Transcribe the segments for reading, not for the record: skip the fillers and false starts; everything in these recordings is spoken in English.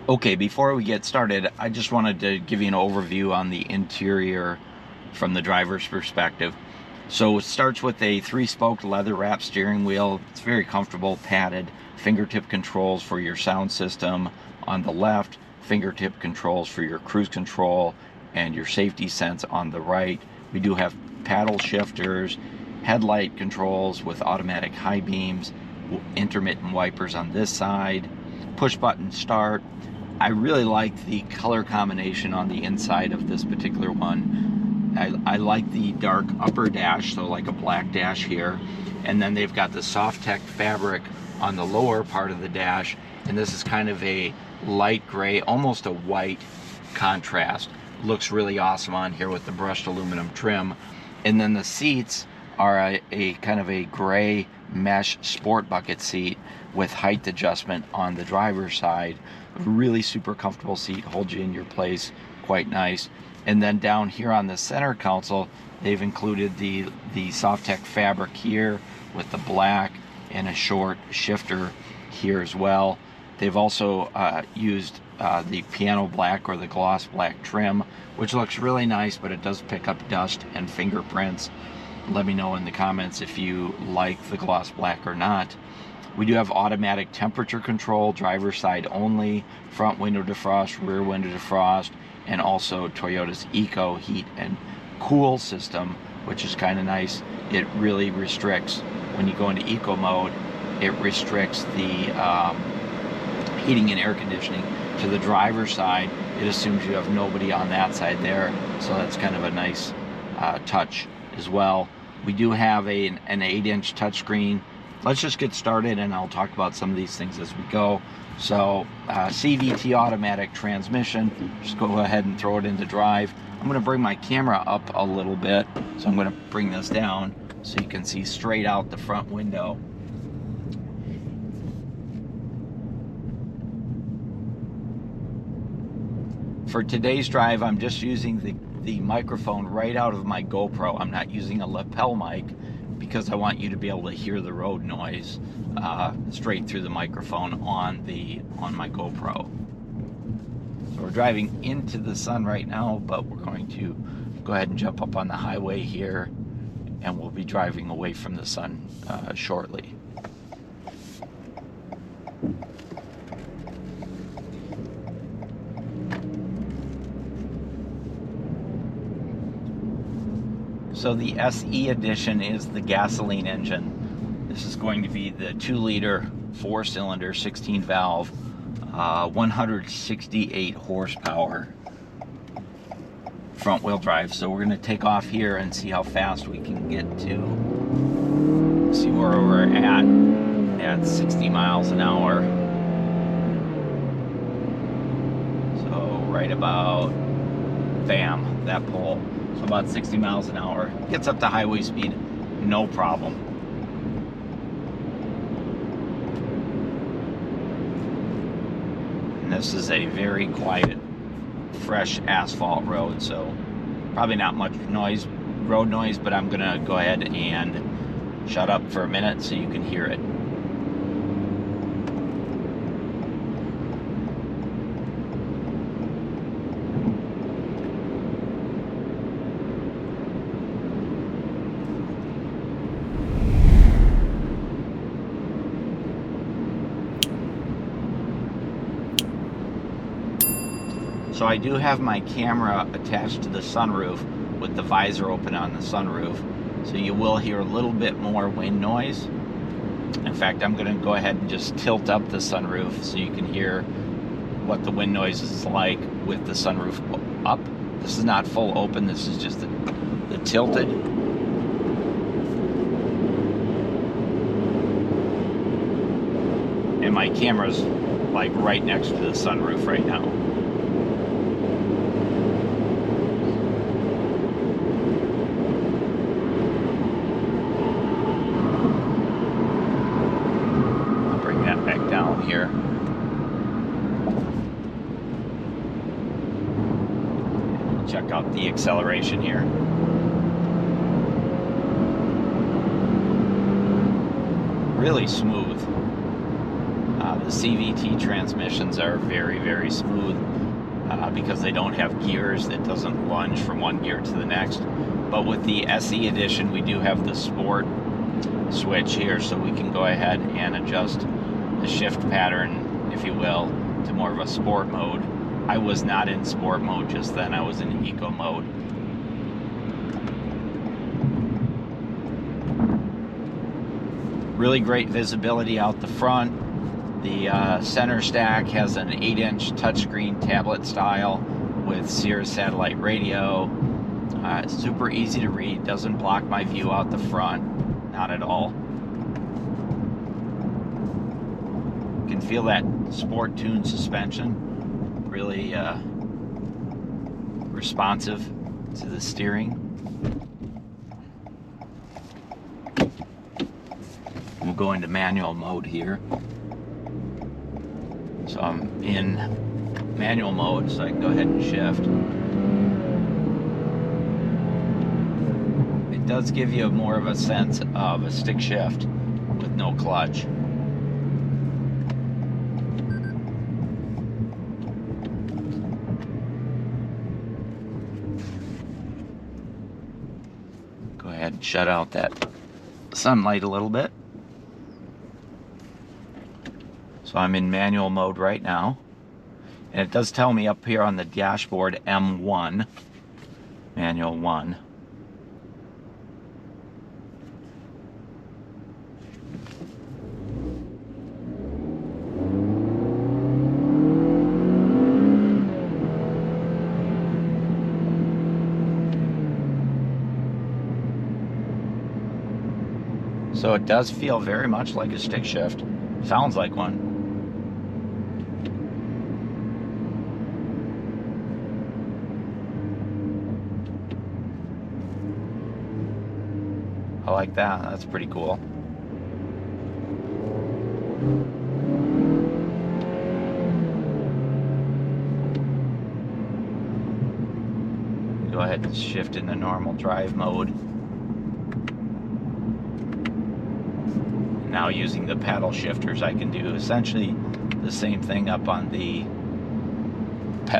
Okay, before we get started, I just wanted to give you an overview on the interior from the driver's perspective. So it starts with a 3-spoked leather wrap steering wheel. It's very comfortable, padded, fingertip controls for your sound system on the left, fingertip controls for your cruise control and your safety sense on the right. We do have paddle shifters, headlight controls with automatic high beams, intermittent wipers on this side, push button start. I really like the color combination on the inside of this particular one. I like the dark upper dash, so like a black dash here. And then they've got the soft tech fabric on the lower part of the dash. And this is kind of a light gray, almost a white contrast. Looks really awesome on here with the brushed aluminum trim. And then the seats are a kind of a gray mesh sport bucket seat with height adjustment on the driver's side. Really super comfortable seat, holds you in your place quite nice. And then down here on the center console, they've included the soft tech fabric here with the black and a short shifter here as well. They've also used the piano black or the gloss black trim, which looks really nice, but it does pick up dust and fingerprints. Let me know in the comments if you like the gloss black or not. We do have automatic temperature control, driver's side only, front window defrost, rear window defrost, and also Toyota's Eco heat and cool system, which is kind of nice. It really restricts, when you go into Eco mode, it restricts the heating and air conditioning to the driver's side. It assumes you have nobody on that side there, so that's kind of a nice touch as well. We do have an 8-inch touchscreen. Let's just get started and I'll talk about some of these things as we go. So CVT automatic transmission, just go ahead and throw it into drive. I'm going to bring my camera up a little bit, so I'm going to bring this down so you can see straight out the front window. For today's drive, I'm just using the microphone right out of my GoPro. I'm not using a lapel mic because I want you to be able to hear the road noise straight through the microphone on my GoPro. So we're driving into the sun right now, but we're going to go ahead and jump up on the highway here, and we'll be driving away from the sun shortly. So the SE edition is the gasoline engine. This is going to be the 2-liter, 4-cylinder, 16-valve, 168 horsepower front-wheel drive. So we're going to take off here and see how fast we can get to, see where we're at 60 miles an hour. So right about, bam, that pole. So about 60 miles an hour. Gets up to highway speed, no problem. And this is a very quiet, fresh asphalt road, so probably not much road noise, but I'm gonna go ahead and shut up for a minute so you can hear it. So I do have my camera attached to the sunroof with the visor open on the sunroof. So you will hear a little bit more wind noise. In fact, I'm going to go ahead and just tilt up the sunroof so you can hear what the wind noise is like with the sunroof up. This is not full open, this is just the tilted. And my camera's like right next to the sunroof right now. Here. Check out the acceleration here. Really smooth. The CVT transmissions are very, very smooth because they don't have gears. That doesn't lunge from one gear to the next. But with the SE edition, we do have the sport switch here, so we can go ahead and adjust the shift pattern, if you will, to more of a sport mode. I was not in sport mode just then, I was in eco mode. Really great visibility out the front. The center stack has an 8-inch touchscreen tablet style with Sirius satellite radio. It's super easy to read, doesn't block my view out the front, not at all. You can feel that sport tuned suspension, really responsive to the steering. We'll go into manual mode here. So I'm in manual mode, so I can go ahead and shift. It does give you more of a sense of a stick shift with no clutch. Go ahead and shut out that sunlight a little bit. So I'm in manual mode right now, and it does tell me up here on the dashboard M1, manual 1. So it does feel very much like a stick shift. Sounds like one. I like that. That's pretty cool. Go ahead and shift into normal drive mode. Now using the paddle shifters, I can do essentially the same thing up on the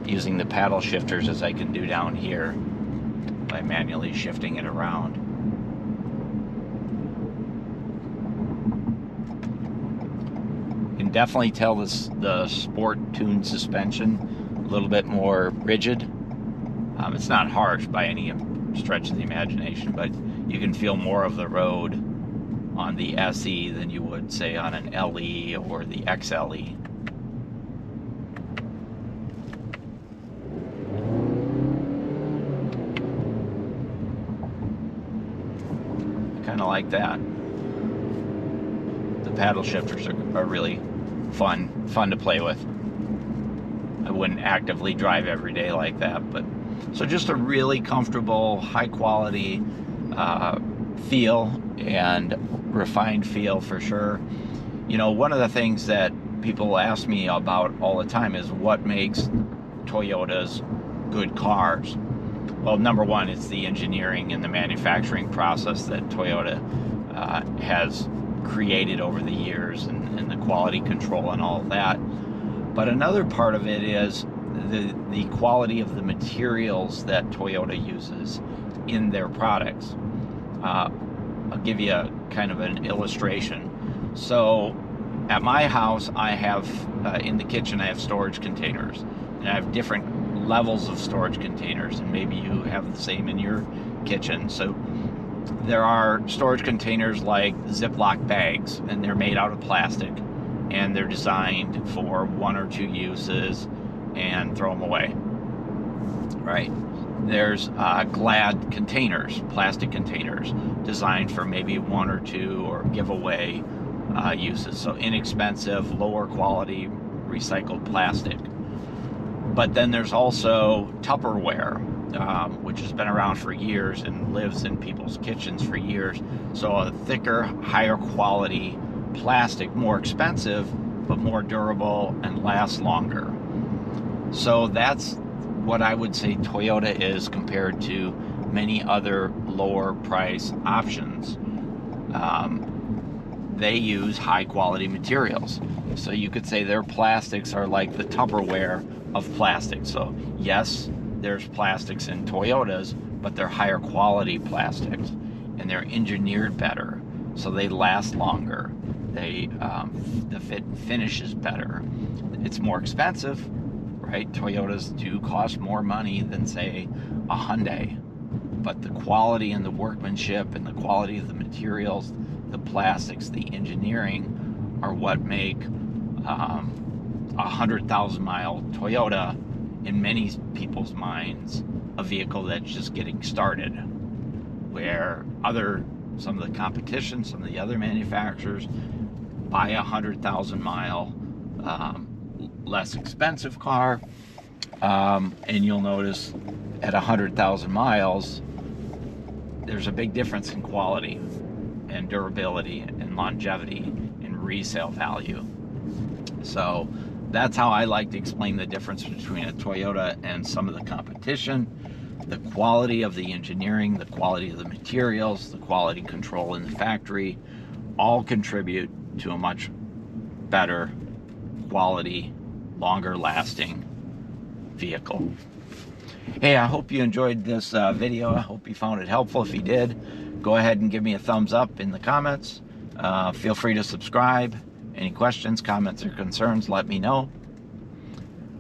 using the paddle shifters as I can do down here by manually shifting it around. You can definitely tell the sport tuned suspension a little bit more rigid. It's not harsh by any stretch of the imagination, but you can feel more of the road on the SE than you would, say, on an LE or the XLE. I kind of like that. The paddle shifters are really fun to play with. I wouldn't actively drive every day like that, but so just a really comfortable, high quality feel and refined feel for sure. You know, one of the things that people ask me about all the time is what makes Toyotas good cars. Well, number one, it's the engineering and the manufacturing process that Toyota has created over the years, and the quality control and all of that. But another part of it is the quality of the materials that Toyota uses in their products. I'll give you a kind of an illustration. So at my house, I have in the kitchen I have storage containers, and I have different levels of storage containers, and maybe you have the same in your kitchen. So there are storage containers like Ziploc bags, and they're made out of plastic, and they're designed for 1 or 2 uses and throw them away, right? There's Glad containers, plastic containers, designed for maybe 1 or 2 or giveaway uses. So inexpensive, lower quality, recycled plastic. But then there's also Tupperware, which has been around for years and lives in people's kitchens for years. So a thicker, higher quality plastic, more expensive, but more durable and lasts longer. So that's what I would say Toyota is compared to many other lower price options. they use high quality materials. So you could say their plastics are like the Tupperware of plastics. So yes, there's plastics in Toyotas, but they're higher quality plastics, and they're engineered better, so they last longer. They the fit and finish is better. It's more expensive, right? Toyotas do cost more money than, say, a Hyundai, but the quality and the workmanship and the quality of the materials, the plastics, the engineering are what make a 100,000-mile Toyota, in many people's minds, a vehicle that's just getting started, where some of the competition, some of the other manufacturers buy a 100,000-mile less expensive car, and you'll notice at 100,000 miles there's a big difference in quality and durability and longevity and resale value. So that's how I like to explain the difference between a Toyota and some of the competition. The quality of the engineering, the quality of the materials, the quality control in the factory all contribute to a much better quality, longer lasting vehicle. Hey, I hope you enjoyed this video. I hope you found it helpful. If you did, go ahead and give me a thumbs up in the comments. Feel free to subscribe. Any questions, comments, or concerns, let me know.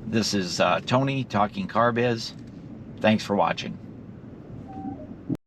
This is Tony, Talking Car Biz. Thanks for watching.